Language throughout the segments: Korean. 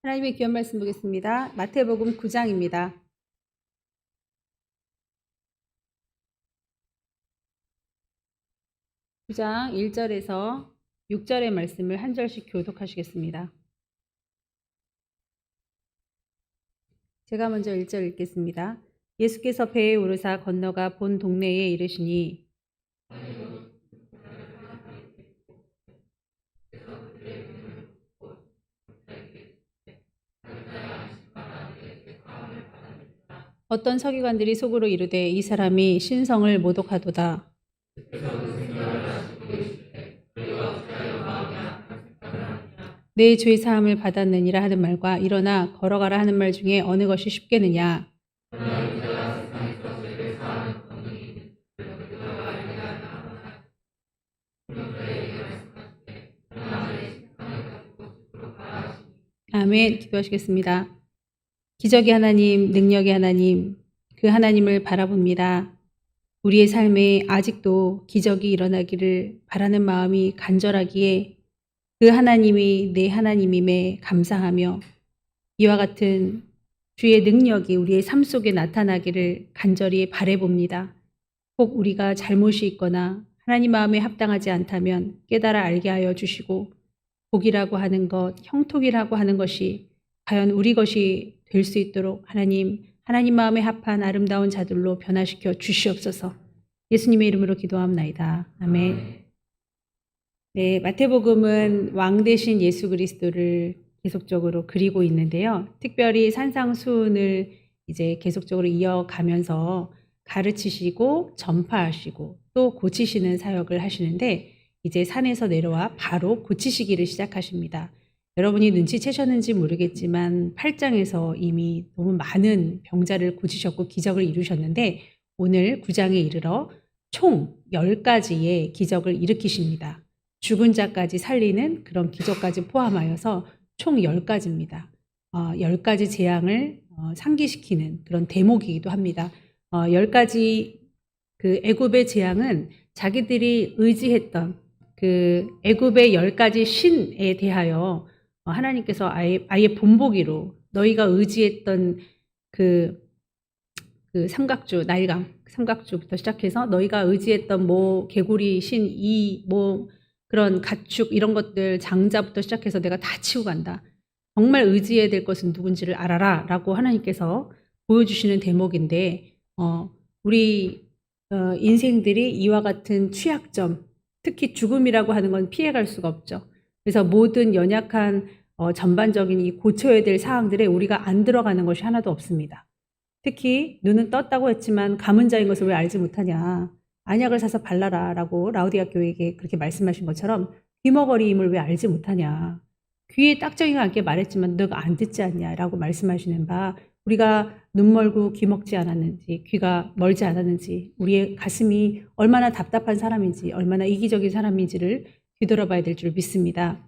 하나님의 귀한 말씀 보겠습니다. 마태복음 9장입니다. 9장 1절에서 6절의 말씀을 한 절씩 교독하시겠습니다. 제가 먼저 1절 읽겠습니다. 예수께서 배에 오르사 건너가 본 동네에 이르시니 어떤 서기관들이 속으로 이르되 이 사람이 신성을 모독하도다. 내 죄 사함을 받았느니라 하는 말과 일어나 걸어가라 하는 말 중에 어느 것이 쉽겠느냐. 아멘. 기도하시겠습니다. 기적의 하나님, 능력의 하나님, 그 하나님을 바라봅니다. 우리의 삶에 아직도 기적이 일어나기를 바라는 마음이 간절하기에 그 하나님이 내 하나님임에 감사하며 이와 같은 주의 능력이 우리의 삶 속에 나타나기를 간절히 바라봅니다. 혹 우리가 잘못이 있거나 하나님 마음에 합당하지 않다면 깨달아 알게 하여 주시고 복이라고 하는 것, 형통이라고 하는 것이 과연 우리 것이 될 수 있도록 하나님 마음에 합한 아름다운 자들로 변화시켜 주시옵소서. 예수님의 이름으로 기도합나이다. 아멘. 네, 마태복음은 왕 대신 예수 그리스도를 계속적으로 그리고 있는데요. 특별히 산상수훈을 이제 계속적으로 이어가면서 가르치시고 전파하시고 또 고치시는 사역을 하시는데 이제 산에서 내려와 바로 고치시기를 시작하십니다. 여러분이 눈치채셨는지 모르겠지만 8장에서 이미 너무 많은 병자를 고치셨고 기적을 이루셨는데 오늘 9장에 이르러 총 10가지의 기적을 일으키십니다. 죽은 자까지 살리는 그런 기적까지 포함하여서 총 10가지입니다. 10가지 재앙을 상기시키는 그런 대목이기도 합니다. 10가지 그 애굽의 재앙은 자기들이 의지했던 그 애굽의 10가지 신에 대하여 하나님께서 아예 본보기로 너희가 의지했던 그 삼각주, 나일강, 삼각주부터 시작해서 너희가 의지했던 뭐 개구리 신, 뭐 그런 가축 이런 것들 장자부터 시작해서 내가 다 치고 간다. 정말 의지해야 될 것은 누군지를 알아라 라고 하나님께서 보여주시는 대목인데 우리 인생들이 이와 같은 취약점, 특히 죽음이라고 하는 건 피해갈 수가 없죠. 그래서 모든 연약한 전반적인 이 고쳐야 될 사항들에 우리가 안 들어가는 것이 하나도 없습니다. 특히 눈은 떴다고 했지만 감은 자인 것을 왜 알지 못하냐. 안약을 사서 발라라 라고 라우디아 교회에게 그렇게 말씀하신 것처럼 귀머거리임을 왜 알지 못하냐. 귀에 딱정이가 않게 말했지만 너가 안 듣지 않냐 라고 말씀하시는 바 우리가 눈 멀고 귀 먹지 않았는지 귀가 멀지 않았는지 우리의 가슴이 얼마나 답답한 사람인지 얼마나 이기적인 사람인지를 뒤돌아봐야 될 줄 믿습니다.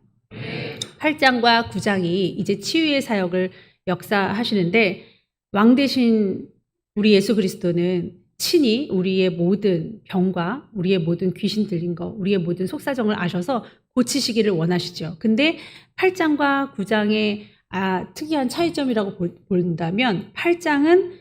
8장과 9장이 이제 치유의 사역을 역사하시는데 왕 대신 우리 예수 그리스도는 친히 우리의 모든 병과 우리의 모든 귀신 들린 거, 우리의 모든 속사정을 아셔서 고치시기를 원하시죠. 근데 8장과 9장의 특이한 차이점이라고 본다면 8장은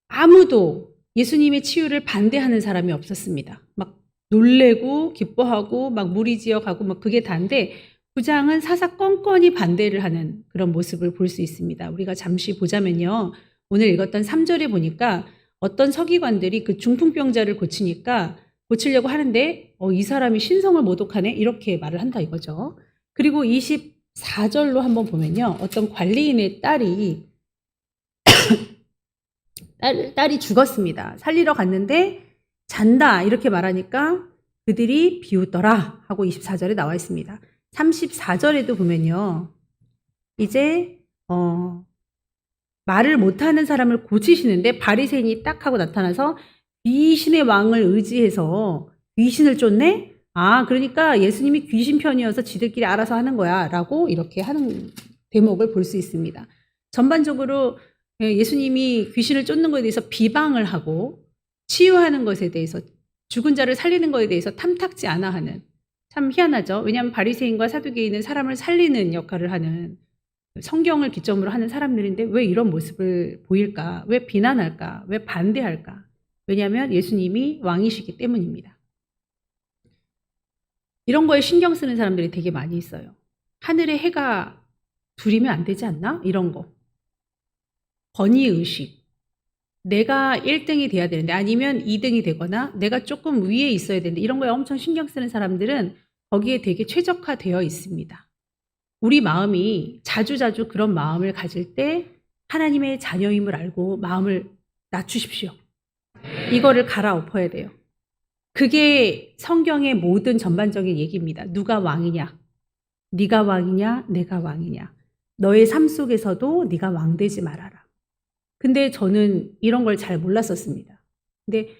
아무도 예수님의 치유를 반대하는 사람이 없었습니다. 막 놀래고 기뻐하고 막 무리지어 가고 막 그게 다인데 9장은 사사건건이 반대를 하는 그런 모습을 볼 수 있습니다. 우리가 잠시 보자면요. 오늘 읽었던 3절에 보니까 어떤 서기관들이 그 중풍병자를 고치려고 하는데 이 사람이 신성을 모독하네 이렇게 말을 한다 이거죠. 그리고 24절로 한번 보면요. 어떤 관리인의 딸이 죽었습니다. 살리러 갔는데 잔다 이렇게 말하니까 그들이 비웃더라 하고 24절에 나와 있습니다. 34절에도 보면요. 이제 말을 못하는 사람을 고치시는데 바리새인이 딱 하고 나타나서 귀신의 왕을 의지해서 귀신을 쫓네? 그러니까 예수님이 귀신 편이어서 지들끼리 알아서 하는 거야 라고 이렇게 하는 대목을 볼 수 있습니다. 전반적으로 예수님이 귀신을 쫓는 것에 대해서 비방을 하고 치유하는 것에 대해서 죽은 자를 살리는 것에 대해서 탐탁지 않아 하는 참 희한하죠. 왜냐하면 바리새인과 사두개인은 사람을 살리는 역할을 하는 성경을 기점으로 하는 사람들인데 왜 이런 모습을 보일까? 왜 비난할까? 왜 반대할까? 왜냐하면 예수님이 왕이시기 때문입니다. 이런 거에 신경 쓰는 사람들이 되게 많이 있어요. 하늘에 해가 둘이면 안 되지 않나? 이런 거. 권위의식. 내가 1등이 돼야 되는데 아니면 2등이 되거나 내가 조금 위에 있어야 되는데 이런 거에 엄청 신경 쓰는 사람들은 거기에 되게 최적화되어 있습니다. 우리 마음이 자주자주 그런 마음을 가질 때 하나님의 자녀임을 알고 마음을 낮추십시오. 이거를 갈아엎어야 돼요. 그게 성경의 모든 전반적인 얘기입니다. 누가 왕이냐? 네가 왕이냐? 내가 왕이냐? 너의 삶 속에서도 네가 왕되지 말아라. 근데 저는 이런 걸 잘 몰랐었습니다. 근데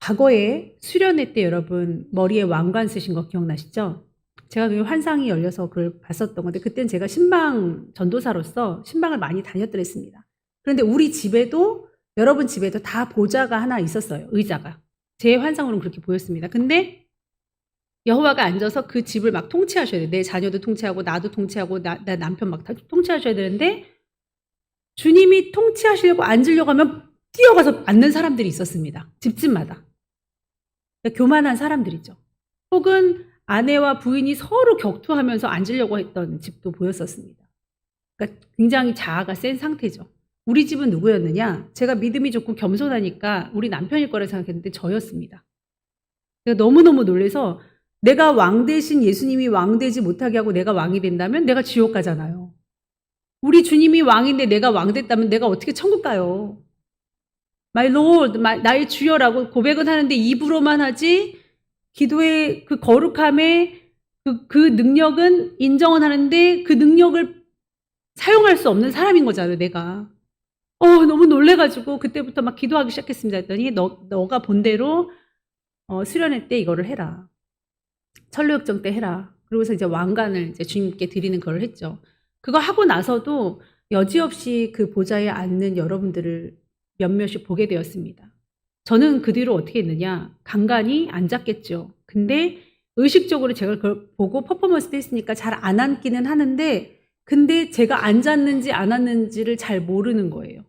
과거에 수련회 때 여러분 머리에 왕관 쓰신 거 기억나시죠? 제가 그 환상이 열려서 그걸 봤었던 건데 그때는 제가 신방 전도사로서 신방을 많이 다녔더랬습니다. 그런데 우리 집에도 여러분 집에도 다 보좌가 하나 있었어요. 의자가. 제 환상으로는 그렇게 보였습니다. 근데 여호와가 앉아서 그 집을 막 통치하셔야 돼요. 내 자녀도 통치하고 나도 통치하고 나 남편 막 다 통치하셔야 되는데 주님이 통치하시려고 앉으려고 하면 뛰어가서 앉는 사람들이 있었습니다. 집집마다. 그러니까 교만한 사람들이죠. 혹은 아내와 부인이 서로 격투하면서 앉으려고 했던 집도 보였었습니다. 그러니까 굉장히 자아가 센 상태죠. 우리 집은 누구였느냐? 제가 믿음이 좋고 겸손하니까 우리 남편일 거라 생각했는데 저였습니다. 제가 너무너무 놀라서 내가 왕 대신 예수님이 왕 되지 못하게 하고 내가 왕이 된다면 내가 지옥 가잖아요. 우리 주님이 왕인데 내가 왕 됐다면 내가 어떻게 천국 가요? My Lord, 나의 주여라고 고백은 하는데 입으로만 하지 기도의 그 거룩함의 그 능력은 인정은 하는데 그 능력을 사용할 수 없는 사람인 거잖아요, 내가. 너무 놀래가지고 그때부터 막 기도하기 시작했습니다. 했더니 너가 본대로 수련회 때 이거를 해라. 천루역정 때 해라. 그러고서 이제 왕관을 이제 주님께 드리는 걸 했죠. 그거 하고 나서도 여지없이 그 보좌에 앉는 여러분들을 몇몇이 보게 되었습니다. 저는 그 뒤로 어떻게 했느냐. 간간히 앉았겠죠. 근데 의식적으로 제가 그걸 보고 퍼포먼스 때 했으니까 잘 안 앉기는 하는데 근데 제가 앉았는지 안 앉는지를 잘 모르는 거예요.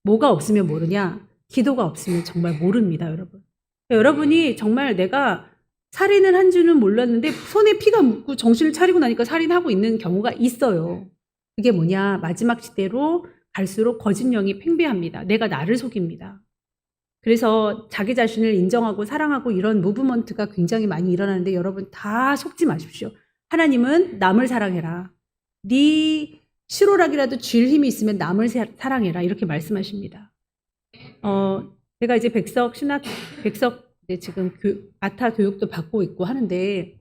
뭐가 없으면 모르냐? 기도가 없으면 정말 모릅니다, 여러분. 여러분이 정말 내가 살인을 한 줄은 몰랐는데 손에 피가 묻고 정신을 차리고 나니까 살인하고 있는 경우가 있어요. 그게 뭐냐? 마지막 시대로 갈수록 거짓 영이 팽배합니다. 내가 나를 속입니다. 그래서 자기 자신을 인정하고 사랑하고 이런 무브먼트가 굉장히 많이 일어나는데 여러분 다 속지 마십시오. 하나님은 남을 사랑해라. 네 실오락이라도 쥘 힘이 있으면 남을 사랑해라. 이렇게 말씀하십니다. 제가 이제 백석 이제 지금 아타 교육도 받고 있고 하는데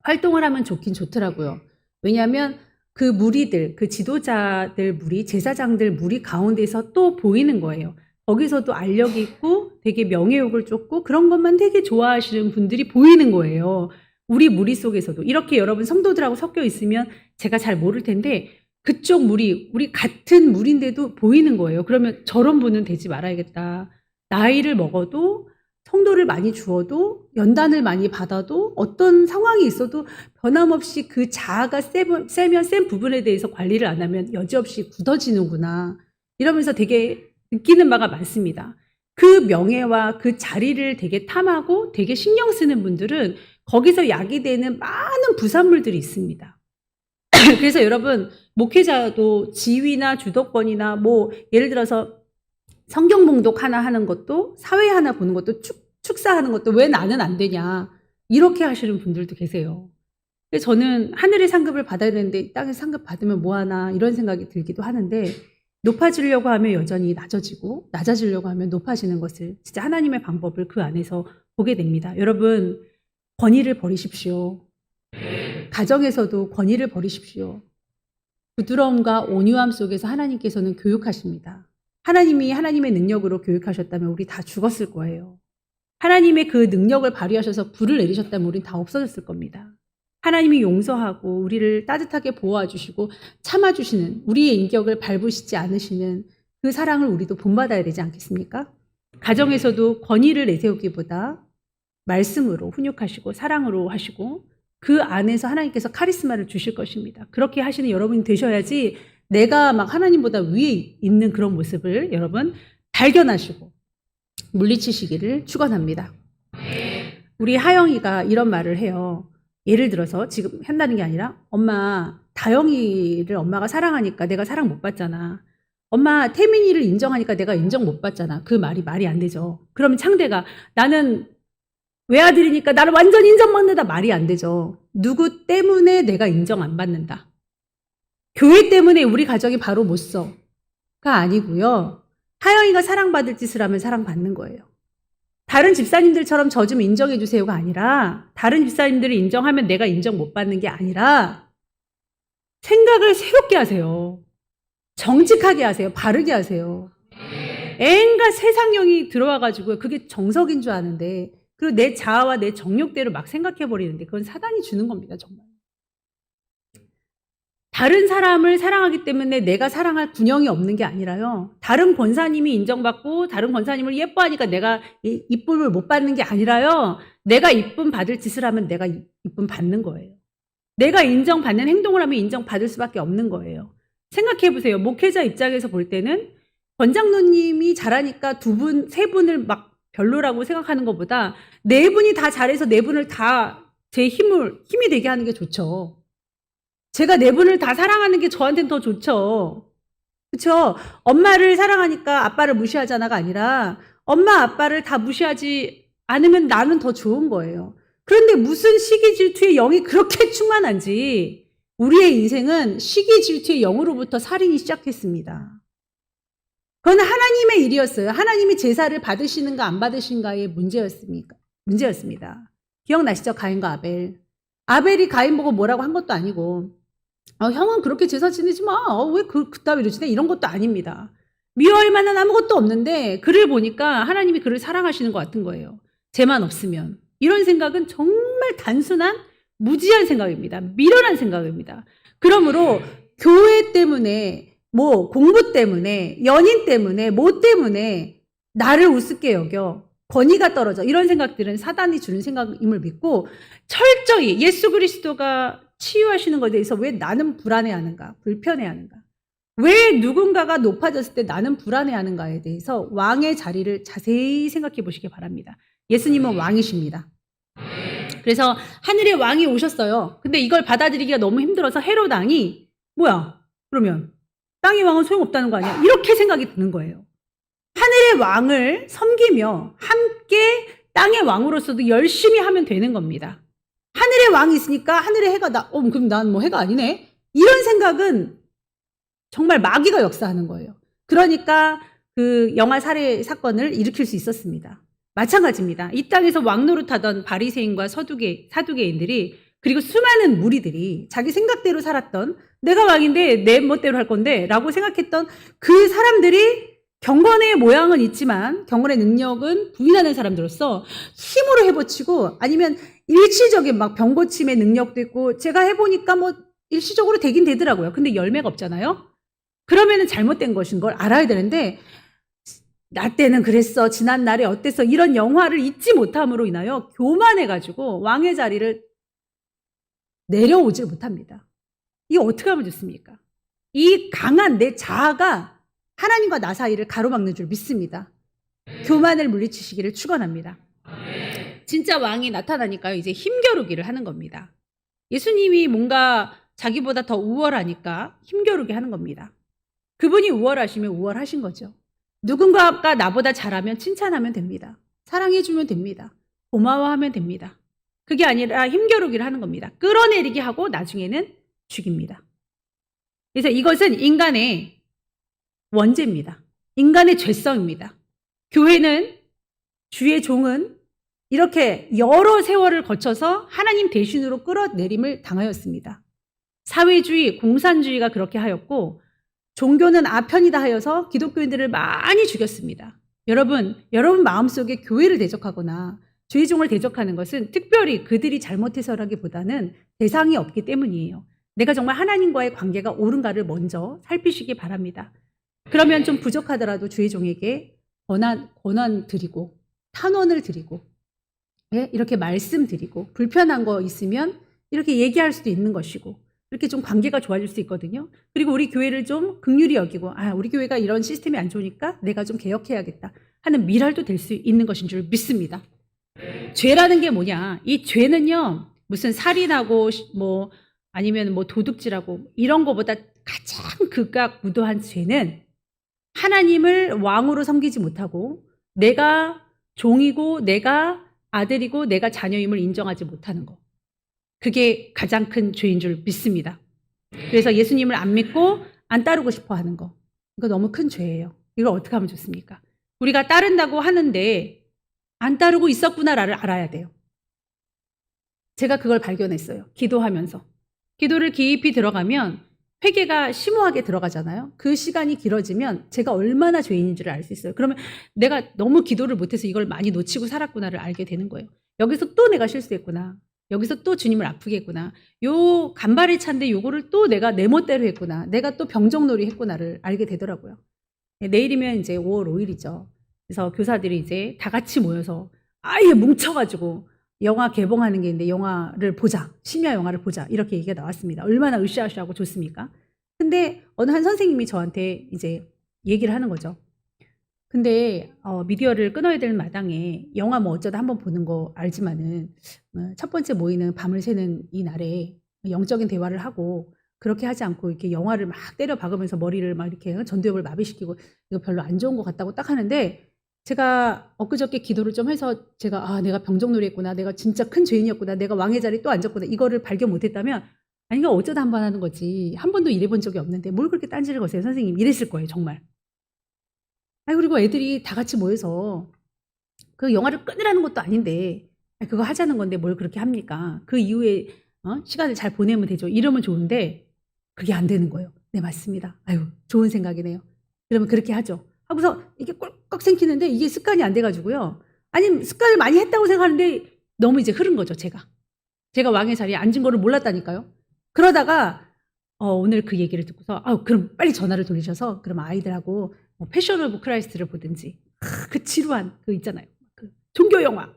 활동을 하면 좋긴 좋더라고요. 왜냐하면 그 무리들, 그 지도자들 무리, 제사장들 무리 가운데서 또 보이는 거예요. 거기서도 알력이 있고 되게 명예욕을 쫓고 그런 것만 되게 좋아하시는 분들이 보이는 거예요. 우리 무리 속에서도. 이렇게 여러분 성도들하고 섞여 있으면 제가 잘 모를 텐데 그쪽 무리, 우리 같은 무리인데도 보이는 거예요. 그러면 저런 분은 되지 말아야겠다. 나이를 먹어도 성도를 많이 주어도 연단을 많이 받아도 어떤 상황이 있어도 변함없이 그 자아가 세면 센 부분에 대해서 관리를 안 하면 여지없이 굳어지는구나. 이러면서 되게 느끼는 바가 많습니다. 그 명예와 그 자리를 되게 탐하고 되게 신경 쓰는 분들은 거기서 야기되는 많은 부산물들이 있습니다. 그래서 여러분 목회자도 지위나 주도권이나 뭐 예를 들어서 성경 봉독 하나 하는 것도 사회 하나 보는 것도 축사하는 것도 왜 나는 안 되냐 이렇게 하시는 분들도 계세요. 그래서 저는 하늘의 상급을 받아야 되는데 땅의 상급 받으면 뭐하나 이런 생각이 들기도 하는데 높아지려고 하면 여전히 낮아지려고 하면 높아지는 것을 진짜 하나님의 방법을 그 안에서 보게 됩니다. 여러분 권위를 버리십시오. 가정에서도 권위를 버리십시오. 부드러움과 온유함 속에서 하나님께서는 교육하십니다. 하나님이 하나님의 능력으로 교육하셨다면 우리 다 죽었을 거예요. 하나님의 그 능력을 발휘하셔서 불을 내리셨다면 우린 다 없어졌을 겁니다. 하나님이 용서하고 우리를 따뜻하게 보호해주시고 참아주시는 우리의 인격을 밟으시지 않으시는 그 사랑을 우리도 본받아야 되지 않겠습니까? 가정에서도 권위를 내세우기보다 말씀으로 훈육하시고 사랑으로 하시고 그 안에서 하나님께서 카리스마를 주실 것입니다. 그렇게 하시는 여러분이 되셔야지 내가 막 하나님보다 위에 있는 그런 모습을 여러분 발견하시고 물리치시기를 축원합니다. 우리 하영이가 이런 말을 해요. 예를 들어서 지금 한다는 게 아니라 엄마 다영이를 엄마가 사랑하니까 내가 사랑 못 받잖아. 엄마 태민이를 인정하니까 내가 인정 못 받잖아. 그 말이 안 되죠. 그러면 창대가 나는 외아들이니까 나를 완전 인정받는다 말이 안 되죠. 누구 때문에 내가 인정 안 받는다. 교회 때문에 우리 가정이 바로 못 써가 아니고요. 하영이가 사랑받을 짓을 하면 사랑받는 거예요. 다른 집사님들처럼 저 좀 인정해 주세요가 아니라 다른 집사님들이 인정하면 내가 인정 못 받는 게 아니라 생각을 새롭게 하세요. 정직하게 하세요. 바르게 하세요. 애인가 세상령이 들어와가지고 그게 정석인 줄 아는데 그리고 내 자아와 내 정욕대로 막 생각해버리는데 그건 사단이 주는 겁니다. 정말. 다른 사람을 사랑하기 때문에 내가 사랑할 군형이 없는 게 아니라요. 다른 권사님이 인정받고 다른 권사님을 예뻐하니까 내가 이쁨을 못 받는 게 아니라요. 내가 이쁨 받을 짓을 하면 내가 이쁨 받는 거예요. 내가 인정받는 행동을 하면 인정받을 수밖에 없는 거예요. 생각해 보세요. 목회자 입장에서 볼 때는 권장로님이 잘하니까 두 분, 세 분을 막 별로라고 생각하는 것보다 네 분이 다 잘해서 네 분을 다 제 힘이 되게 하는 게 좋죠. 제가 네 분을 다 사랑하는 게 저한테는 더 좋죠. 그렇죠? 엄마를 사랑하니까 아빠를 무시하잖아가 아니라 엄마 아빠를 다 무시하지 않으면 나는 더 좋은 거예요. 그런데 무슨 시기 질투의 영이 그렇게 충만한지 우리의 인생은 시기 질투의 영으로부터 살인이 시작했습니다. 그건 하나님의 일이었어요. 하나님이 제사를 받으시는가 안 받으시는가의 문제였습니다. 기억나시죠? 가인과 아벨. 아벨이 가인 보고 뭐라고 한 것도 아니고 형은 그렇게 제사 지내지 마. 왜 그따위로 지내? 이런 것도 아닙니다. 미워할 만한 아무것도 없는데 그를 보니까 하나님이 그를 사랑하시는 것 같은 거예요. 쟤만 없으면. 이런 생각은 정말 단순한 무지한 생각입니다. 미련한 생각입니다. 그러므로 교회 때문에 뭐 공부 때문에 연인 때문에 뭐 때문에 나를 우습게 여겨 권위가 떨어져 이런 생각들은 사단이 주는 생각임을 믿고 철저히 예수 그리스도가 치유하시는 것에 대해서 왜 나는 불안해하는가 불편해하는가 왜 누군가가 높아졌을 때 나는 불안해하는가에 대해서 왕의 자리를 자세히 생각해 보시기 바랍니다. 예수님은 왕이십니다. 그래서 하늘의 왕이 오셨어요. 근데 이걸 받아들이기가 너무 힘들어서 헤롯 왕이 뭐야 그러면 땅의 왕은 소용없다는 거 아니야? 이렇게 생각이 드는 거예요. 하늘의 왕을 섬기며 함께 땅의 왕으로서도 열심히 하면 되는 겁니다. 하늘의 왕이 있으니까 하늘의 해가 그럼 난 뭐 해가 아니네? 이런 생각은 정말 마귀가 역사하는 거예요. 그러니까 그 영아 살해 사건을 일으킬 수 있었습니다. 마찬가지입니다. 이 땅에서 왕노릇하던 바리새인과 사두개인들이 그리고 수많은 무리들이 자기 생각대로 살았던 내가 왕인데 내 멋대로 할 건데 라고 생각했던 그 사람들이 경건의 모양은 있지만 경건의 능력은 부인하는 사람들로서 힘으로 해보치고 아니면 일시적인 막 병고침의 능력도 있고 제가 해보니까 뭐 일시적으로 되긴 되더라고요. 근데 열매가 없잖아요. 그러면은 잘못된 것인 걸 알아야 되는데 나 때는 그랬어. 지난 날에 어땠어. 이런 영화를 잊지 못함으로 인하여 교만해가지고 왕의 자리를 내려오질 못합니다. 이거 어떻게 하면 좋습니까? 이 강한 내 자아가 하나님과 나 사이를 가로막는 줄 믿습니다. 교만을 물리치시기를 축원합니다. 진짜 왕이 나타나니까요. 이제 힘겨루기를 하는 겁니다. 예수님이 뭔가 자기보다 더 우월하니까 힘겨루기 하는 겁니다. 그분이 우월하시면 우월하신 거죠. 누군가가 나보다 잘하면 칭찬하면 됩니다. 사랑해주면 됩니다. 고마워하면 됩니다. 그게 아니라 힘겨루기를 하는 겁니다. 끌어내리게 하고 나중에는 죽입니다. 그래서 이것은 인간의 원죄입니다. 인간의 죄성입니다. 교회는 주의 종은 이렇게 여러 세월을 거쳐서 하나님 대신으로 끌어내림을 당하였습니다. 사회주의, 공산주의가 그렇게 하였고 종교는 아편이다 하여서 기독교인들을 많이 죽였습니다. 여러분 마음속에 교회를 대적하거나 주의 종을 대적하는 것은 특별히 그들이 잘못해서라기보다는 대상이 없기 때문이에요. 내가 정말 하나님과의 관계가 옳은가를 먼저 살피시기 바랍니다. 그러면 좀 부족하더라도 주의 종에게 권한 드리고 탄원을 드리고 이렇게 말씀드리고 불편한 거 있으면 이렇게 얘기할 수도 있는 것이고 이렇게 좀 관계가 좋아질 수 있거든요. 그리고 우리 교회를 좀 긍휼히 여기고 우리 교회가 이런 시스템이 안 좋으니까 내가 좀 개혁해야겠다 하는 미랄도 될 수 있는 것인 줄 믿습니다. 죄라는 게 뭐냐? 이 죄는요, 무슨 살인하고 뭐 아니면 뭐 도둑질하고 이런 거보다 가장 극악무도한 죄는 하나님을 왕으로 섬기지 못하고 내가 종이고 내가 아들이고 내가 자녀임을 인정하지 못하는 거. 그게 가장 큰 죄인 줄 믿습니다. 그래서 예수님을 안 믿고 안 따르고 싶어 하는 거. 이거 너무 큰 죄예요. 이걸 어떻게 하면 좋습니까? 우리가 따른다고 하는데 안 따르고 있었구나를 알아야 돼요. 제가 그걸 발견했어요. 기도하면서. 기도를 깊이 들어가면 회개가 심오하게 들어가잖아요. 그 시간이 길어지면 제가 얼마나 죄인인지를 알 수 있어요. 그러면 내가 너무 기도를 못해서 이걸 많이 놓치고 살았구나를 알게 되는 거예요. 여기서 또 내가 실수했구나. 여기서 또 주님을 아프게 했구나. 요 간발의 차인데 요거를 또 내가 내 멋대로 했구나. 내가 또 병정놀이 했구나를 알게 되더라고요. 내일이면 이제 5월 5일이죠. 그래서 교사들이 이제 다 같이 모여서 아예 뭉쳐가지고 영화 개봉하는 게 있는데 영화를 보자. 심야 영화를 보자. 이렇게 얘기가 나왔습니다. 얼마나 으쌰으쌰하고 좋습니까? 근데 어느 한 선생님이 저한테 이제 얘기를 하는 거죠. 근데 미디어를 끊어야 될 마당에 영화 뭐 어쩌다 한번 보는 거 알지만은 첫 번째 모이는 밤을 새는 이 날에 영적인 대화를 하고 그렇게 하지 않고 이렇게 영화를 막 때려 박으면서 머리를 막 이렇게 전두엽을 마비시키고 이거 별로 안 좋은 것 같다고 딱 하는데 제가 엊그저께 기도를 좀 해서 제가 내가 병정놀이 했구나. 내가 진짜 큰 죄인이었구나. 내가 왕의 자리에 또 앉았구나. 이거를 발견 못했다면 아니 이거 어쩌다 한 번 하는 거지. 한 번도 이래본 적이 없는데 뭘 그렇게 딴지를 거세요. 선생님 이랬을 거예요. 정말. 그리고 애들이 다 같이 모여서 그 영화를 끊으라는 것도 아닌데 그거 하자는 건데 뭘 그렇게 합니까? 그 이후에 시간을 잘 보내면 되죠. 이러면 좋은데 그게 안 되는 거예요. 네, 맞습니다. 좋은 생각이네요. 그러면 그렇게 하죠. 하고서 이게 꿀꺽 생기는데 이게 습관이 안 돼가지고요. 아니 습관을 많이 했다고 생각하는데 너무 이제 흐른 거죠. 제가 왕의 자리에 앉은 거를 몰랐다니까요. 그러다가 오늘 그 얘기를 듣고서 그럼 빨리 전화를 돌리셔서 그럼 아이들하고 패션 오브 크라이스트를 보든지 그 지루한 그 있잖아요. 그 종교 영화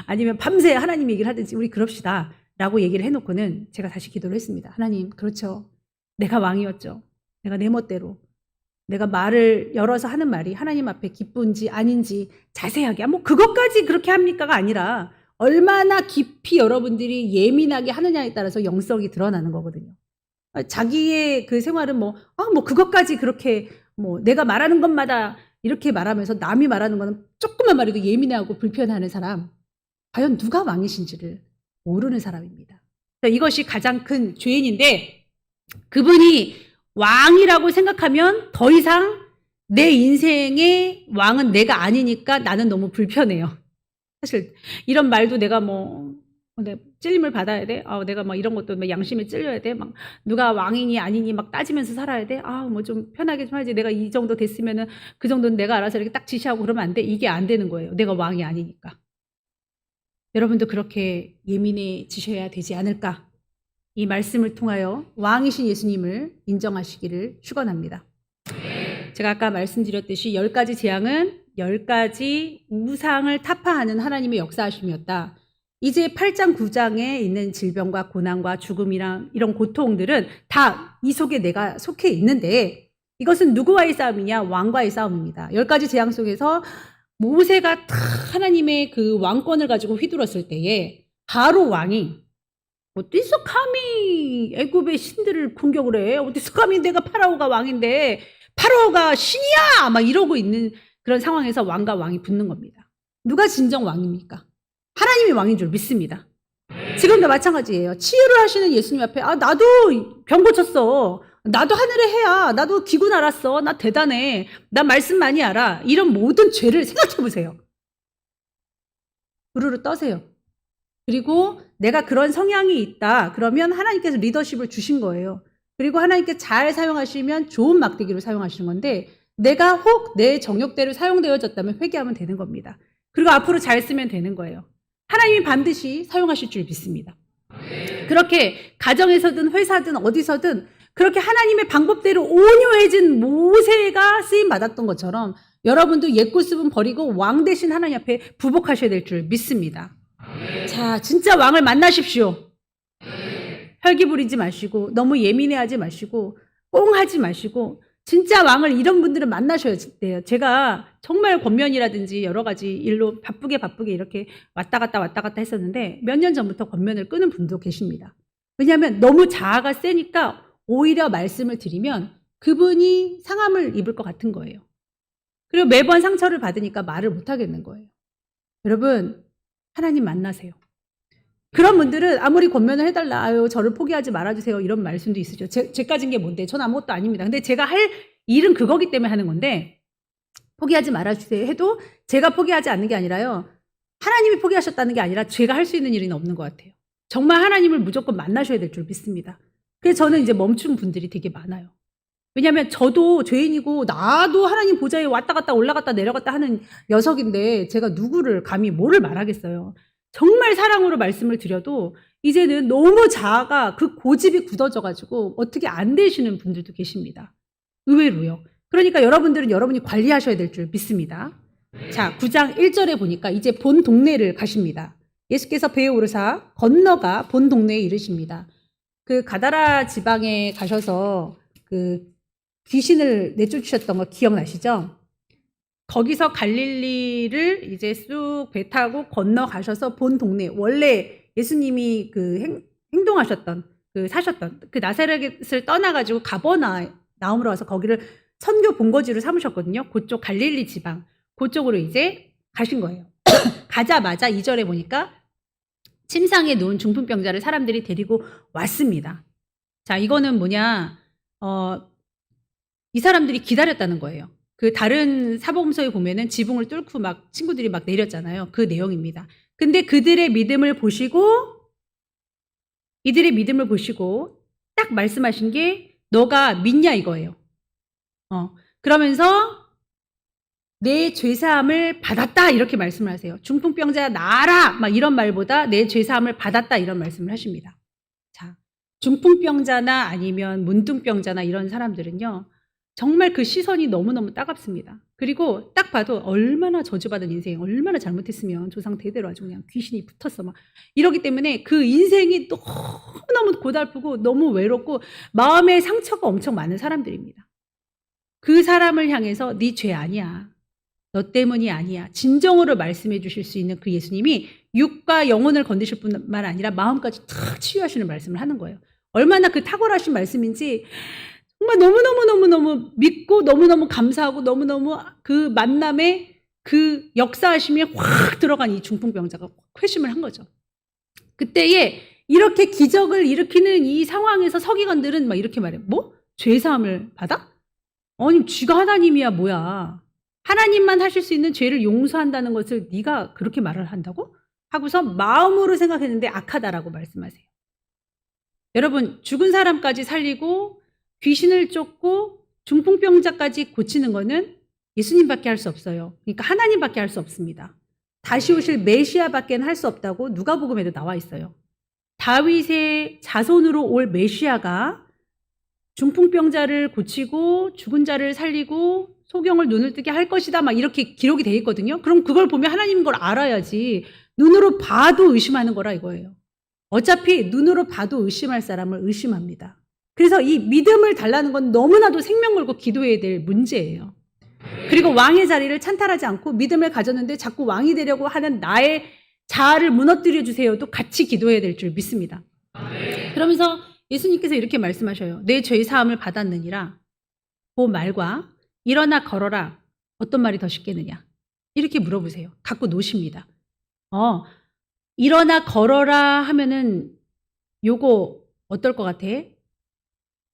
아니면 밤새 하나님 얘기를 하든지 우리 그럽시다 라고 얘기를 해놓고는 제가 다시 기도를 했습니다. 하나님 그렇죠. 내가 왕이었죠. 내가 내 멋대로 내가 말을 열어서 하는 말이 하나님 앞에 기쁜지 아닌지 자세하게 뭐 그것까지 그렇게 합니까가 아니라 얼마나 깊이 여러분들이 예민하게 하느냐에 따라서 영성이 드러나는 거거든요. 자기의 그 생활은 뭐 그것까지 그렇게 뭐 내가 말하는 것마다 이렇게 말하면서 남이 말하는 거는 조금만 말해도 예민해하고 불편해하는 사람 과연 누가 왕이신지를 모르는 사람입니다. 이것이 가장 큰 죄인인데 그분이 왕이라고 생각하면 더 이상 내 인생의 왕은 내가 아니니까 나는 너무 불편해요. 사실 이런 말도 내가 내가 찔림을 받아야 돼? 내가 막 이런 것도 막 양심에 찔려야 돼? 막 누가 왕이니 아니니 막 따지면서 살아야 돼? 뭐 좀 편하게 좀 하지. 내가 이 정도 됐으면은 그 정도는 내가 알아서 이렇게 딱 지시하고 그러면 안 돼? 이게 안 되는 거예요. 내가 왕이 아니니까. 여러분도 그렇게 예민해지셔야 되지 않을까? 이 말씀을 통하여 왕이신 예수님을 인정하시기를 축원합니다. 제가 아까 말씀드렸듯이 10가지 재앙은 10가지 우상을 타파하는 하나님의 역사하심이었다. 이제 8장 9장에 있는 질병과 고난과 죽음이랑 이런 고통들은 다 이 속에 내가 속해 있는데 이것은 누구와의 싸움이냐? 왕과의 싸움입니다. 10가지 재앙 속에서 모세가 다 하나님의 그 왕권을 가지고 휘둘렀을 때에 바로 왕이 어디서 감히 애굽의 신들을 공격을 해? 어디서 감히 내가 파라오가 왕인데 파라오가 신이야! 막 이러고 있는 그런 상황에서 왕과 왕이 붙는 겁니다. 누가 진정 왕입니까? 하나님이 왕인 줄 믿습니다. 지금도 마찬가지예요. 치유를 하시는 예수님 앞에 나도 병 고쳤어. 나도 하늘의 해야. 나도 기구 날았어. 나 대단해. 나 말씀 많이 알아. 이런 모든 죄를 생각해 보세요. 우르르 떠세요. 그리고 내가 그런 성향이 있다. 그러면 하나님께서 리더십을 주신 거예요. 그리고 하나님께 잘 사용하시면 좋은 막대기로 사용하시는 건데 내가 혹 내 정욕대로 사용되어졌다면 회개하면 되는 겁니다. 그리고 앞으로 잘 쓰면 되는 거예요. 하나님이 반드시 사용하실 줄 믿습니다. 그렇게 가정에서든 회사든 어디서든 그렇게 하나님의 방법대로 온유해진 모세가 쓰임받았던 것처럼 여러분도 옛고습은 버리고 왕 대신 하나님 앞에 부복하셔야 될 줄 믿습니다. 자, 진짜 왕을 만나십시오. 혈기 부리지 마시고 너무 예민해하지 마시고 꽁하지 마시고 진짜 왕을 이런 분들은 만나셔야 돼요. 제가 정말 권면이라든지 여러 가지 일로 바쁘게 이렇게 왔다 갔다 했었는데 몇 년 전부터 권면을 끄는 분도 계십니다. 왜냐하면 너무 자아가 세니까 오히려 말씀을 드리면 그분이 상함을 입을 것 같은 거예요. 그리고 매번 상처를 받으니까 말을 못 하겠는 거예요. 여러분, 하나님 만나세요. 그런 분들은 아무리 권면을 해달라, 아유, 저를 포기하지 말아주세요. 이런 말씀도 있으죠. 제까진 게 뭔데? 전 아무것도 아닙니다. 근데 제가 할 일은 그거기 때문에 하는 건데, 포기하지 말아주세요 해도 제가 포기하지 않는 게 아니라요. 하나님이 포기하셨다는 게 아니라 제가 할 수 있는 일은 없는 것 같아요. 정말 하나님을 무조건 만나셔야 될 줄 믿습니다. 그래서 저는 이제 멈춘 분들이 되게 많아요. 왜냐하면 저도 죄인이고 나도 하나님 보좌에 왔다 갔다 올라갔다 내려갔다 하는 녀석인데 제가 누구를 감히 뭐를 말하겠어요. 정말 사랑으로 말씀을 드려도 이제는 너무 자아가 그 고집이 굳어져가지고 어떻게 안 되시는 분들도 계십니다. 의외로요. 그러니까 여러분들은 여러분이 관리하셔야 될 줄 믿습니다. 자, 9장 1절에 보니까 이제 본 동네를 가십니다. 예수께서 배에 오르사 건너가 본 동네에 이르십니다. 그 가다라 지방에 가셔서 그 귀신을 내쫓으셨던 거 기억나시죠? 거기서 갈릴리를 이제 쑥 배 타고 건너가셔서 본 동네, 원래 예수님이 그 행동하셨던, 사셨던, 그 나사렛을 떠나가지고 가버나움으로 와서 거기를 선교 본거지로 삼으셨거든요. 그쪽 갈릴리 지방, 그쪽으로 이제 가신 거예요. 가자마자 2절에 보니까 침상에 누운 중풍병자를 사람들이 데리고 왔습니다. 자, 이거는 뭐냐, 이 사람들이 기다렸다는 거예요. 그 다른 사복음서에 보면은 지붕을 뚫고 막 친구들이 막 내렸잖아요. 그 내용입니다. 근데 이들의 믿음을 보시고 딱 말씀하신 게 너가 믿냐 이거예요. 그러면서 내 죄사함을 받았다 이렇게 말씀을 하세요. 중풍병자 나아라 막 이런 말보다 내 죄사함을 받았다 이런 말씀을 하십니다. 자, 중풍병자나 아니면 문둥병자나 이런 사람들은요. 정말 그 시선이 너무너무 따갑습니다. 그리고 딱 봐도 얼마나 저주받은 인생, 얼마나 잘못했으면 조상 대대로 아주 그냥 귀신이 붙었어 막 이러기 때문에 그 인생이 너무너무 고달프고 너무 외롭고 마음의 상처가 엄청 많은 사람들입니다. 그 사람을 향해서 네 죄 아니야. 너 때문이 아니야. 진정으로 말씀해 주실 수 있는 그 예수님이 육과 영혼을 건드실 뿐만 아니라 마음까지 탁 치유하시는 말씀을 하는 거예요. 얼마나 그 탁월하신 말씀인지 정말 너무너무 믿고 너무너무 감사하고 너무너무 그 만남에 그 역사하심이 확 들어간 이 중풍병자가 회심을 한 거죠. 그때에 이렇게 기적을 일으키는 이 상황에서 서기관들은 막 이렇게 말해요. 뭐? 죄사함을 받아? 아니 쥐가 하나님이야 뭐야. 하나님만 하실 수 있는 죄를 용서한다는 것을 네가 그렇게 말을 한다고? 하고서 마음으로 생각했는데 악하다라고 말씀하세요. 여러분 죽은 사람까지 살리고 귀신을 쫓고 중풍병자까지 고치는 거는 예수님밖에 할 수 없어요. 그러니까 하나님밖에 할 수 없습니다. 다시 오실 메시아밖에 할 수 없다고 누가복음에도 나와 있어요. 다윗의 자손으로 올 메시아가 중풍병자를 고치고 죽은 자를 살리고 소경을 눈을 뜨게 할 것이다 막 이렇게 기록이 돼 있거든요. 그럼 그걸 보면 하나님인 걸 알아야지 눈으로 봐도 의심하는 거라 이거예요. 어차피 눈으로 봐도 의심할 사람을 의심합니다. 그래서 이 믿음을 달라는 건 너무나도 생명 걸고 기도해야 될 문제예요. 그리고 왕의 자리를 찬탈하지 않고 믿음을 가졌는데 자꾸 왕이 되려고 하는 나의 자아를 무너뜨려 주세요도 같이 기도해야 될 줄 믿습니다. 그러면서 예수님께서 이렇게 말씀하셔요. 내 죄사함을 받았느니라. 그 말과 일어나 걸어라. 어떤 말이 더 쉽겠느냐? 이렇게 물어보세요. 갖고 노십니다. 일어나 걸어라 하면은 요거 어떨 것 같아?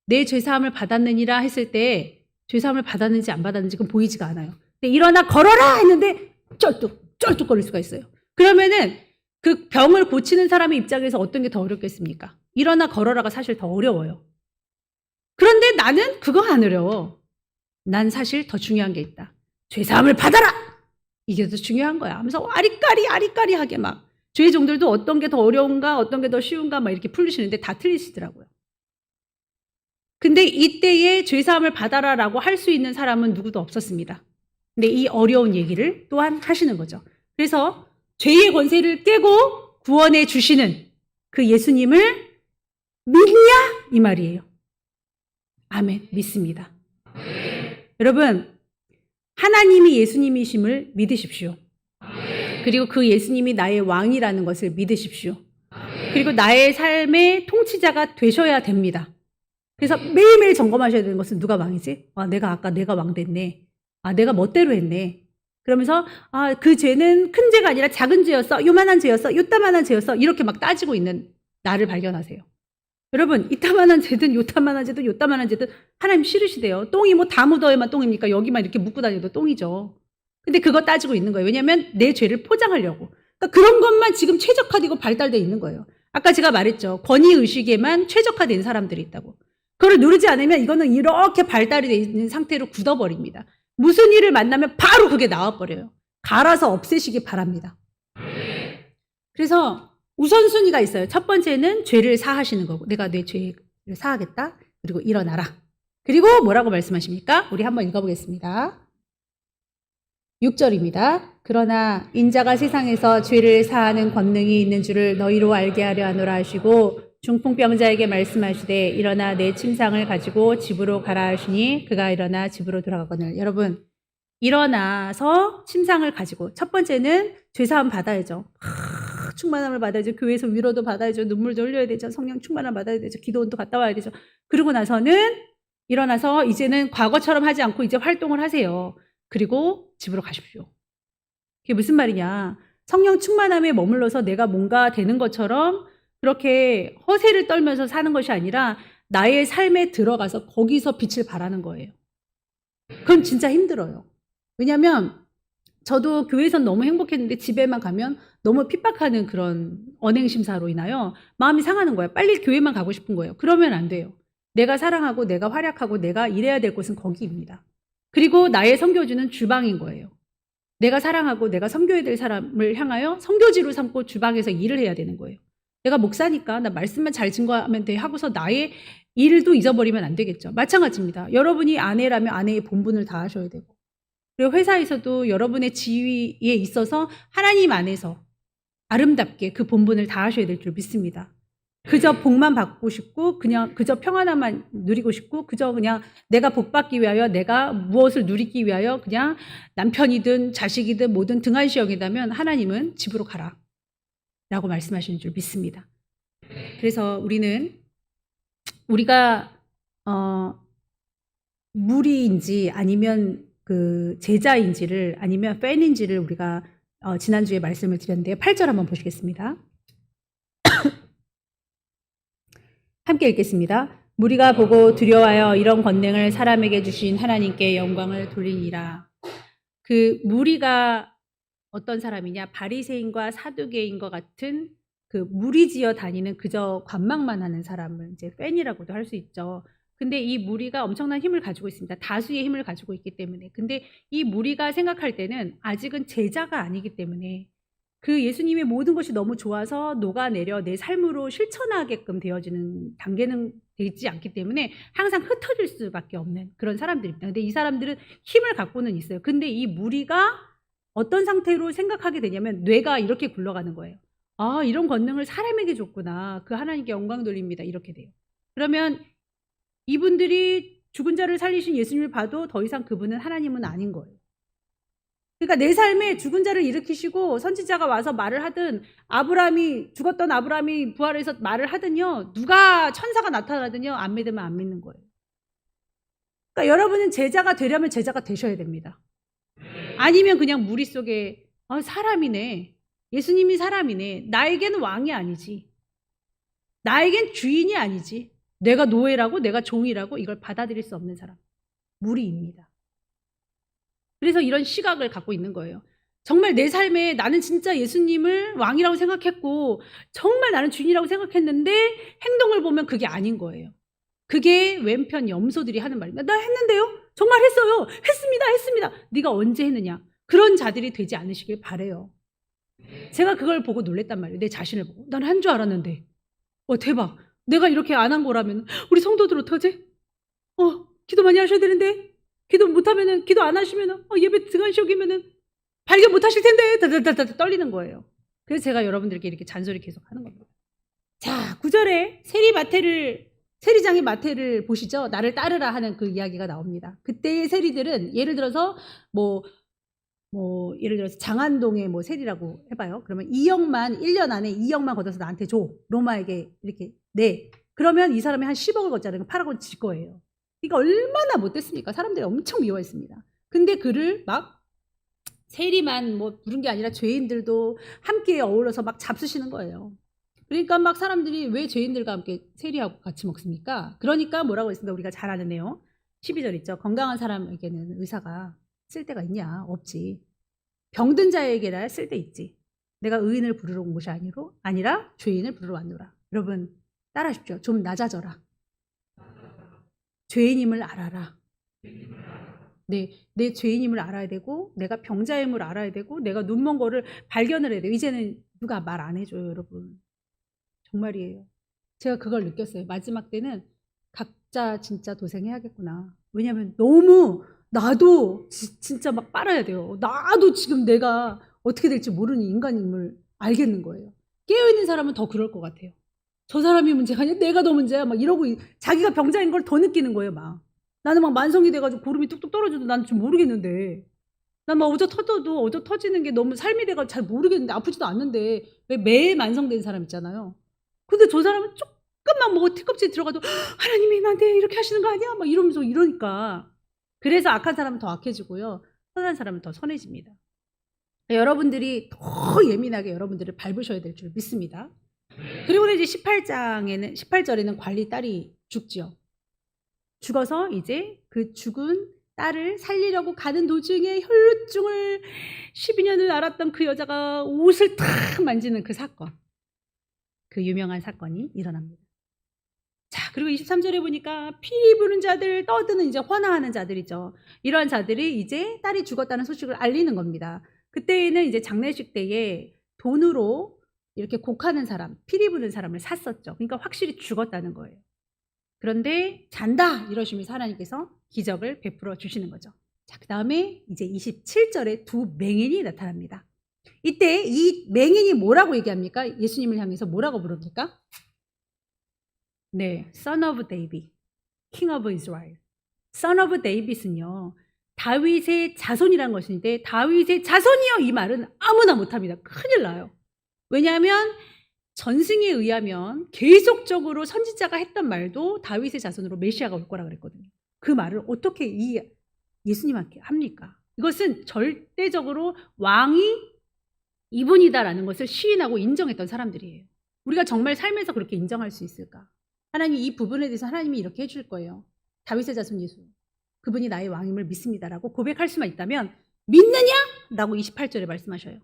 내 죄사함을 받았느니라 했을 때 죄사함을 받았는지 안 받았는지 그건 보이지가 않아요. 근데 일어나 걸어라 했는데 쩔뚝거릴 수가 있어요. 그러면은 그 병을 고치는 사람의 입장에서 어떤 게 더 어렵겠습니까? 일어나 걸어라가 사실 더 어려워요. 그런데 나는 그거 안 어려워. 난 사실 더 중요한 게 있다. 죄사함을 받아라! 이게 더 중요한 거야. 하면서 아리까리하게 막 죄의 종들도 어떤 게 더 어려운가 어떤 게 더 쉬운가 막 이렇게 풀리시는데 다 틀리시더라고요. 근데 이때에 죄사함을 받아라라고 할 수 있는 사람은 누구도 없었습니다. 근데 이 어려운 얘기를 또한 하시는 거죠. 그래서 죄의 권세를 깨고 구원해 주시는 그 예수님을 믿냐? 이 말이에요. 아멘. 믿습니다. 여러분, 하나님이 예수님이심을 믿으십시오. 그리고 그 예수님이 나의 왕이라는 것을 믿으십시오. 그리고 나의 삶의 통치자가 되셔야 됩니다. 그래서 매일매일 점검하셔야 되는 것은 누가 왕이지? 내가 왕 됐네. 내가 멋대로 했네. 그러면서 그 죄는 큰 죄가 아니라 작은 죄였어. 요만한 죄였어. 요따만한 죄였어. 이렇게 막 따지고 있는 나를 발견하세요. 여러분, 이따만한 죄든 요따만한 죄든 요따만한 죄든 하나님 싫으시대요. 똥이 뭐 다 묻어야만 똥입니까? 여기만 이렇게 묻고 다녀도 똥이죠. 근데 그거 따지고 있는 거예요. 왜냐하면 내 죄를 포장하려고. 그러니까 그런 것만 지금 최적화되고 발달되어 있는 거예요. 아까 제가 말했죠. 권위의식에만 최적화된 사람들이 있다고. 그걸 누르지 않으면 이거는 이렇게 발달이 되어 있는 상태로 굳어버립니다. 무슨 일을 만나면 바로 그게 나와버려요. 갈아서 없애시기 바랍니다. 그래서 우선순위가 있어요. 첫 번째는 죄를 사하시는 거고, 내가 내 죄를 사하겠다. 그리고 일어나라. 그리고 뭐라고 말씀하십니까? 우리 한번 읽어보겠습니다. 6절입니다. 그러나 인자가 세상에서 죄를 사하는 권능이 있는 줄을 너희로 알게 하려 하노라 하시고 중풍병자에게 말씀하시되 일어나 내 침상을 가지고 집으로 가라 하시니 그가 일어나 집으로 돌아가거늘. 여러분, 일어나서 침상을 가지고 첫 번째는 죄사함 받아야죠. 충만함을 받아야죠. 교회에서 위로도 받아야죠. 눈물도 흘려야 되죠. 성령 충만함 받아야 되죠. 기도원도 갔다 와야 되죠. 그러고 나서는 일어나서 이제는 과거처럼 하지 않고 이제 활동을 하세요. 그리고 집으로 가십시오. 그게 무슨 말이냐. 성령 충만함에 머물러서 내가 뭔가 되는 것처럼 그렇게 허세를 떨면서 사는 것이 아니라 나의 삶에 들어가서 거기서 빛을 발하는 거예요. 그건 진짜 힘들어요. 왜냐하면 저도 교회에선 너무 행복했는데 집에만 가면 너무 핍박하는 그런 언행심사로 인하여 마음이 상하는 거예요. 빨리 교회만 가고 싶은 거예요. 그러면 안 돼요. 내가 사랑하고 내가 활약하고 내가 일해야 될 곳은 거기입니다. 그리고 나의 선교지는 주방인 거예요. 내가 사랑하고 내가 섬겨야 될 사람을 향하여 선교지로 삼고 주방에서 일을 해야 되는 거예요. 내가 목사니까 나 말씀만 잘 증거하면 돼 하고서 나의 일도 잊어버리면 안 되겠죠. 마찬가지입니다. 여러분이 아내라면 아내의 본분을 다 하셔야 되고, 그리고 회사에서도 여러분의 지위에 있어서 하나님 안에서 아름답게 그 본분을 다 하셔야 될 줄 믿습니다. 그저 복만 받고 싶고 그저 평안함만 누리고 싶고 그저 그냥 내가 복 받기 위하여 내가 무엇을 누리기 위하여 그냥 남편이든 자식이든 뭐든 등한시여기다면 하나님은 집으로 가라 라고 말씀하시는 줄 믿습니다. 그래서 우리가 무리인지 아니면 그 제자인지를 아니면 팬인지를 우리가 지난주에 말씀을 드렸는데요. 8절 한번 보시겠습니다. 함께 읽겠습니다. 무리가 보고 두려워하여 이런 권능을 사람에게 주신 하나님께 영광을 돌리니라. 그 무리가 어떤 사람이냐? 바리새인과 사두개인과 같은 그 무리지어 다니는 그저 관망만 하는 사람을 이제 팬이라고도 할 수 있죠. 근데 이 무리가 엄청난 힘을 가지고 있습니다. 다수의 힘을 가지고 있기 때문에. 근데 이 무리가 생각할 때는 아직은 제자가 아니기 때문에 그 예수님의 모든 것이 너무 좋아서 녹아내려 내 삶으로 실천하게끔 되어지는 단계는 되지 않기 때문에 항상 흩어질 수밖에 없는 그런 사람들입니다. 근데 이 사람들은 힘을 갖고는 있어요. 근데 이 무리가 어떤 상태로 생각하게 되냐면 뇌가 이렇게 굴러가는 거예요. 이런 권능을 사람에게 줬구나. 그 하나님께 영광 돌립니다. 이렇게 돼요. 그러면 이분들이 죽은 자를 살리신 예수님을 봐도 더 이상 그분은 하나님은 아닌 거예요. 그러니까 내 삶에 죽은 자를 일으키시고 선지자가 와서 말을 하든 죽었던 아브라함이 부활해서 말을 하든요. 누가 천사가 나타나든요. 안 믿으면 안 믿는 거예요. 그러니까 여러분은 제자가 되려면 제자가 되셔야 됩니다. 아니면 그냥 무리 속에 사람이네. 예수님이 사람이네. 나에게는 왕이 아니지. 나에겐 주인이 아니지. 내가 노예라고 내가 종이라고 이걸 받아들일 수 없는 사람. 무리입니다. 그래서 이런 시각을 갖고 있는 거예요. 정말 내 삶에 나는 진짜 예수님을 왕이라고 생각했고 정말 나는 주인이라고 생각했는데 행동을 보면 그게 아닌 거예요. 그게 왼편 염소들이 하는 말입니다. 나 했는데요? 정말 했어요. 했습니다. 네가 언제 했느냐? 그런 자들이 되지 않으시길 바래요. 제가 그걸 보고 놀랬단 말이에요. 내 자신을 보고. 난 한 줄 알았는데. 대박. 내가 이렇게 안 한 거라면 우리 성도들 어떡하지? 기도 많이 하셔야 되는데 기도 못하면은 기도 안 하시면은 예배 등한시여기면은 발견 못 하실 텐데 다다다다 떨리는 거예요. 그래서 제가 여러분들께 이렇게 잔소리 계속 하는 겁니다. 자, 9절에 세리장의 마태를 보시죠. 나를 따르라 하는 그 이야기가 나옵니다. 그때의 세리들은 예를 들어서 예를 들어서 장안동의 세리라고 해봐요. 그러면 2억만 1년 안에 2억만 걷어서 나한테 줘. 로마에게 이렇게 내. 그러면 이 사람이 한 10억을 걷잖아요. 8억은 질 거예요. 그러니까 얼마나 못됐습니까? 사람들이 엄청 미워했습니다. 근데 그를 막 세리만 부른 게 아니라 죄인들도 함께 어우러서 막 잡수시는 거예요. 그러니까 막 사람들이 왜 죄인들과 함께 세리하고 같이 먹습니까? 그러니까 뭐라고 했습니다. 우리가 잘 아는 내용. 12절 있죠. 건강한 사람에게는 의사가 쓸데가 있냐? 없지. 병든 자에게나 쓸데 있지. 내가 의인을 부르러 온 것이 아니라 죄인을 부르러 왔노라. 여러분 따라하십시오. 좀 낮아져라. 죄인임을 알아라. 내 죄인임을 알아야 되고 내가 병자임을 알아야 되고 내가 눈먼 거를 발견을 해야 돼요. 이제는 누가 말 안 해줘요. 여러분. 정말이에요. 제가 그걸 느꼈어요. 마지막 때는 각자 진짜 도생해야겠구나. 왜냐하면 너무 나도 진짜 막 빨아야 돼요. 나도 지금 내가 어떻게 될지 모르는 인간임을 알겠는 거예요. 깨어있는 사람은 더 그럴 것 같아요. 저 사람이 문제가 아니라 내가 더 문제야. 막 이러고 자기가 병자인 걸 더 느끼는 거예요. 막 나는 막 만성이 돼가지고 고름이 뚝뚝 떨어져도 난 좀 모르겠는데 난 막 어저 터지는 게 너무 삶이 돼가지고 잘 모르겠는데 아프지도 않는데 왜 매일 만성된 사람 있잖아요. 근데 저 사람은 조금만 티껍질 들어가도 하나님이 나한테 이렇게 하시는 거 아니야? 막 이러면서 이러니까 그래서 악한 사람은 더 악해지고요. 선한 사람은 더 선해집니다. 여러분들이 더 예민하게 여러분들을 밟으셔야 될 줄 믿습니다. 그리고 이제 18절에는 관리 딸이 죽지요. 죽어서 이제 그 죽은 딸을 살리려고 가는 도중에 혈루증을 12년을 앓았던 그 여자가 옷을 탁 만지는 그 사건. 그 유명한 사건이 일어납니다. 자, 그리고 23절에 보니까 피 부는 자들, 떠드는 이제 환호하는 자들이죠. 이러한 자들이 이제 딸이 죽었다는 소식을 알리는 겁니다. 그때에는 이제 장례식 때에 돈으로 이렇게 곡하는 사람, 피리 부는 사람을 샀었죠. 그러니까 확실히 죽었다는 거예요. 그런데 잔다 이러시면서 하나님께서 기적을 베풀어 주시는 거죠. 자, 그 다음에 이제 27절에 두 맹인이 나타납니다. 이때 이 맹인이 뭐라고 얘기합니까? 예수님을 향해서 뭐라고 부릅니까? 네, Son of David, King of Israel. Son of David은요, 다윗의 자손이라는 것인데 다윗의 자손이요 이 말은 아무나 못합니다. 큰일 나요. 왜냐하면 전승에 의하면 계속적으로 선지자가 했던 말도 다윗의 자손으로 메시아가 올 거라 그랬거든요. 그 말을 어떻게 이 예수님한테 합니까? 이것은 절대적으로 왕이 이분이다라는 것을 시인하고 인정했던 사람들이에요. 우리가 정말 삶에서 그렇게 인정할 수 있을까? 하나님 이 부분에 대해서 하나님이 이렇게 해줄 거예요. 다윗의 자손 예수, 그분이 나의 왕임을 믿습니다라고 고백할 수만 있다면 믿느냐? 라고 28절에 말씀하셔요.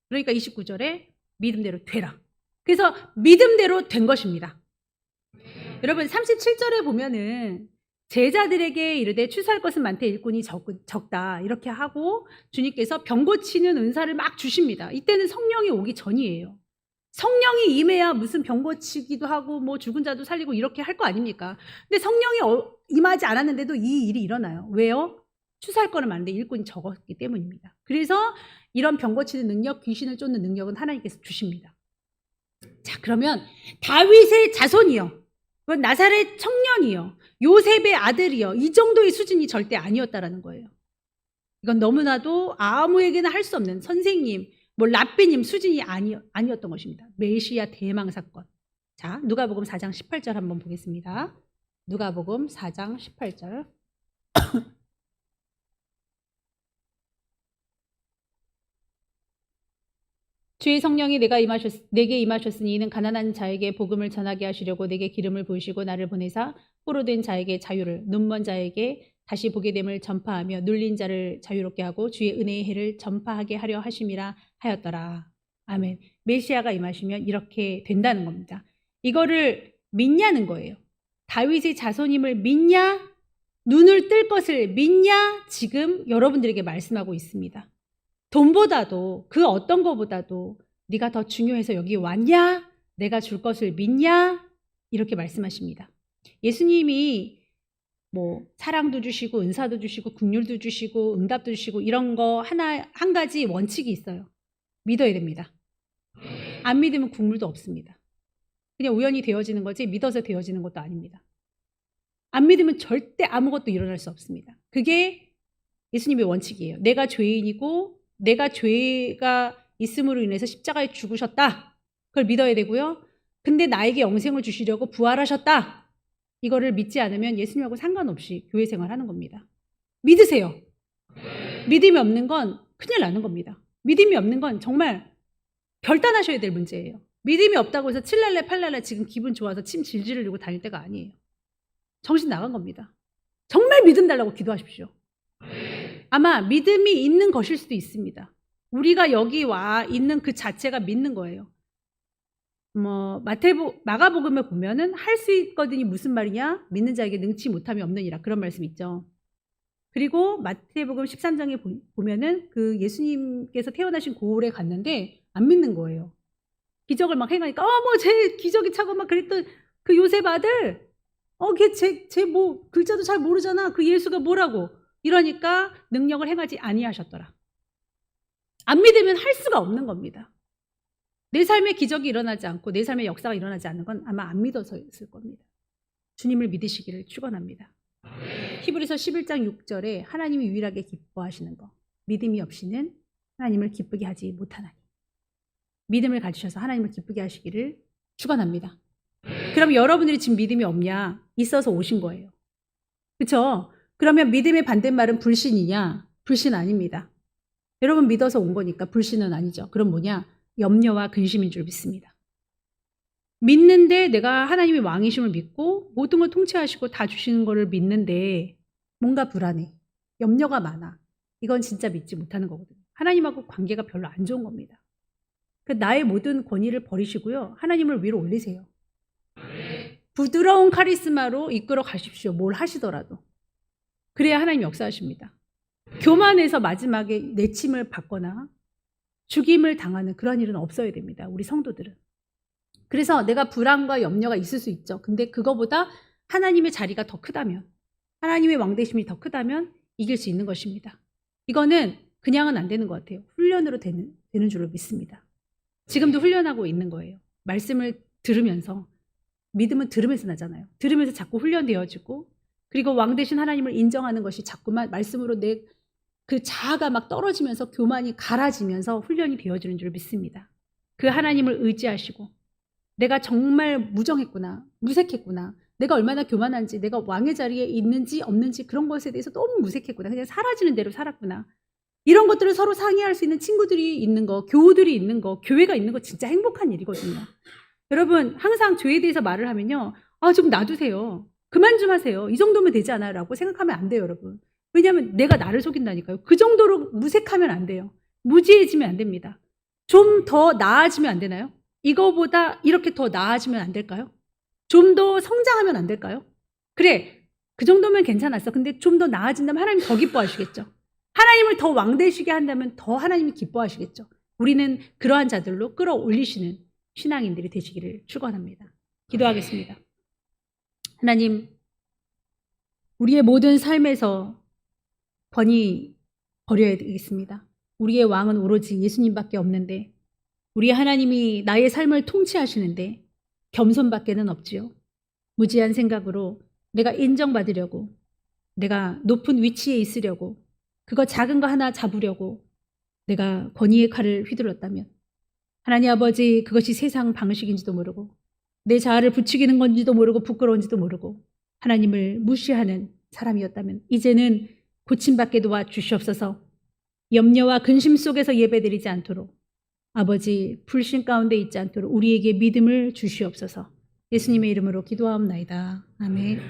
그러니까 29절에 믿음대로 되라. 그래서 믿음대로 된 것입니다. 여러분 37절에 보면은 제자들에게 이르되 추수할 것은 많되 일꾼이 적다 이렇게 하고 주님께서 병 고치는 은사를 막 주십니다. 이때는 성령이 오기 전이에요. 성령이 임해야 무슨 병 고치기도 하고 죽은 자도 살리고 이렇게 할 거 아닙니까? 근데 성령이 임하지 않았는데도 이 일이 일어나요. 왜요? 추수할 거는 많은데 일꾼이 적었기 때문입니다. 그래서 이런 병 고치는 능력, 귀신을 쫓는 능력은 하나님께서 주십니다. 자, 그러면 다윗의 자손이요, 나사렛 청년이요, 요셉의 아들이요, 이 정도의 수준이 절대 아니었다라는 거예요. 이건 너무나도 아무에게나 할 수 없는 선생님, 랍비님 수준이 아니었던 것입니다. 메시아 대망 사건. 자, 누가복음 4장 18절 한번 보겠습니다. 누가복음 4장 18절. 주의 성령이 내게 임하셨으니 이는 가난한 자에게 복음을 전하게 하시려고 내게 기름을 부으시고 나를 보내사 포로된 자에게 자유를, 눈먼 자에게 다시 보게 됨을 전파하며 눌린 자를 자유롭게 하고 주의 은혜의 해를 전파하게 하려 하심이라 하였더라. 아멘. 메시아가 임하시면 이렇게 된다는 겁니다. 이거를 믿냐는 거예요. 다윗의 자손임을 믿냐? 눈을 뜰 것을 믿냐? 지금 여러분들에게 말씀하고 있습니다. 돈보다도 그 어떤 것보다도 네가 더 중요해서 여기 왔냐? 내가 줄 것을 믿냐? 이렇게 말씀하십니다. 예수님이 사랑도 주시고 은사도 주시고 긍휼도 주시고 응답도 주시고 이런 거 한 가지 원칙이 있어요. 믿어야 됩니다. 안 믿으면 국물도 없습니다. 그냥 우연히 되어지는 거지 믿어서 되어지는 것도 아닙니다. 안 믿으면 절대 아무것도 일어날 수 없습니다. 그게 예수님의 원칙이에요. 내가 죄인이고 내가 죄가 있음으로 인해서 십자가에 죽으셨다. 그걸 믿어야 되고요. 근데 나에게 영생을 주시려고 부활하셨다. 이거를 믿지 않으면 예수님하고 상관없이 교회 생활하는 겁니다. 믿으세요. 믿음이 없는 건 큰일 나는 겁니다. 믿음이 없는 건 정말 결단하셔야 될 문제예요. 믿음이 없다고 해서 칠랄래 팔랄래 지금 기분 좋아서 침 질질 흘리고 다닐 때가 아니에요. 정신 나간 겁니다. 정말 믿음 달라고 기도하십시오. 아마 믿음이 있는 것일 수도 있습니다. 우리가 여기 와 있는 그 자체가 믿는 거예요. 마가복음에 보면은 할 수 있거든이 무슨 말이냐? 믿는 자에게 능치 못함이 없느니라. 그런 말씀 있죠. 그리고 마태복음 13장에 보면은 그 예수님께서 태어나신 고을에 갔는데 안 믿는 거예요. 기적을 막 행하니까 제 기적이 차고 막 그랬던 그 요셉 아들 걔 뭐 글자도 잘 모르잖아. 그 예수가 뭐라고. 이러니까 능력을 행하지 아니하셨더라. 안 믿으면 할 수가 없는 겁니다. 내 삶에 기적이 일어나지 않고 내 삶에 역사가 일어나지 않는 건 아마 안 믿어서였을 겁니다. 주님을 믿으시기를 축원합니다. 히브리서 11장 6절에 하나님이 유일하게 기뻐하시는 거. 믿음이 없이는 하나님을 기쁘게 하지 못하나니. 믿음을 가지셔서 하나님을 기쁘게 하시기를 축원합니다. 그럼 여러분들이 지금 믿음이 없냐? 있어서 오신 거예요. 그렇죠? 그러면 믿음의 반대말은 불신이냐? 불신 아닙니다. 여러분 믿어서 온 거니까 불신은 아니죠. 그럼 뭐냐? 염려와 근심인 줄 믿습니다. 믿는데 내가 하나님의 왕이심을 믿고 모든 걸 통치하시고 다 주시는 거를 믿는데 뭔가 불안해. 염려가 많아. 이건 진짜 믿지 못하는 거거든요. 하나님하고 관계가 별로 안 좋은 겁니다. 나의 모든 권위를 버리시고요. 하나님을 위로 올리세요. 부드러운 카리스마로 이끌어 가십시오. 뭘 하시더라도. 그래야 하나님 역사하십니다. 교만해서 마지막에 내침을 받거나 죽임을 당하는 그런 일은 없어야 됩니다. 우리 성도들은. 그래서 내가 불안과 염려가 있을 수 있죠. 근데 그거보다 하나님의 자리가 더 크다면, 하나님의 왕되심이 더 크다면 이길 수 있는 것입니다. 이거는 그냥은 안 되는 것 같아요. 훈련으로 되는 줄로 믿습니다. 지금도 훈련하고 있는 거예요. 말씀을 들으면서. 믿음은 들으면서 나잖아요. 들으면서 자꾸 훈련되어지고, 그리고 왕되신 하나님을 인정하는 것이 자꾸만 말씀으로 내 그 자아가 막 떨어지면서 교만이 갈아지면서 훈련이 되어지는 줄 믿습니다. 그 하나님을 의지하시고 내가 정말 무정했구나, 무색했구나, 내가 얼마나 교만한지, 내가 왕의 자리에 있는지 없는지 그런 것에 대해서 너무 무색했구나, 그냥 사라지는 대로 살았구나, 이런 것들을 서로 상의할 수 있는 친구들이 있는 거, 교우들이 있는 거, 교회가 있는 거 진짜 행복한 일이거든요. 여러분 항상 죄에 대해서 말을 하면요, 좀 놔두세요, 그만 좀 하세요, 이 정도면 되지 않아요? 라고 생각하면 안 돼요. 여러분, 왜냐하면 내가 나를 속인다니까요. 그 정도로 무색하면 안 돼요. 무지해지면 안 됩니다. 좀 더 나아지면 안 되나요? 이거보다 이렇게 더 나아지면 안 될까요? 좀 더 성장하면 안 될까요? 그래, 그 정도면 괜찮았어. 근데 좀 더 나아진다면 하나님 더 기뻐하시겠죠. 하나님을 더 왕되시게 한다면 더 하나님이 기뻐하시겠죠. 우리는 그러한 자들로 끌어올리시는 신앙인들이 되시기를 축원합니다. 기도하겠습니다. 하나님, 우리의 모든 삶에서 권위 버려야 되겠습니다. 우리의 왕은 오로지 예수님밖에 없는데, 우리 하나님이 나의 삶을 통치하시는데 겸손밖에는 없지요. 무지한 생각으로 내가 인정받으려고, 내가 높은 위치에 있으려고, 그거 작은 거 하나 잡으려고 내가 권위의 칼을 휘둘렀다면, 하나님 아버지, 그것이 세상 방식인지도 모르고 내 자아를 부추기는 건지도 모르고 부끄러운지도 모르고 하나님을 무시하는 사람이었다면 이제는 고침받게 도와주시옵소서. 염려와 근심 속에서 예배드리지 않도록, 아버지 불신 가운데 있지 않도록 우리에게 믿음을 주시옵소서. 예수님의 이름으로 기도하옵나이다. 아멘.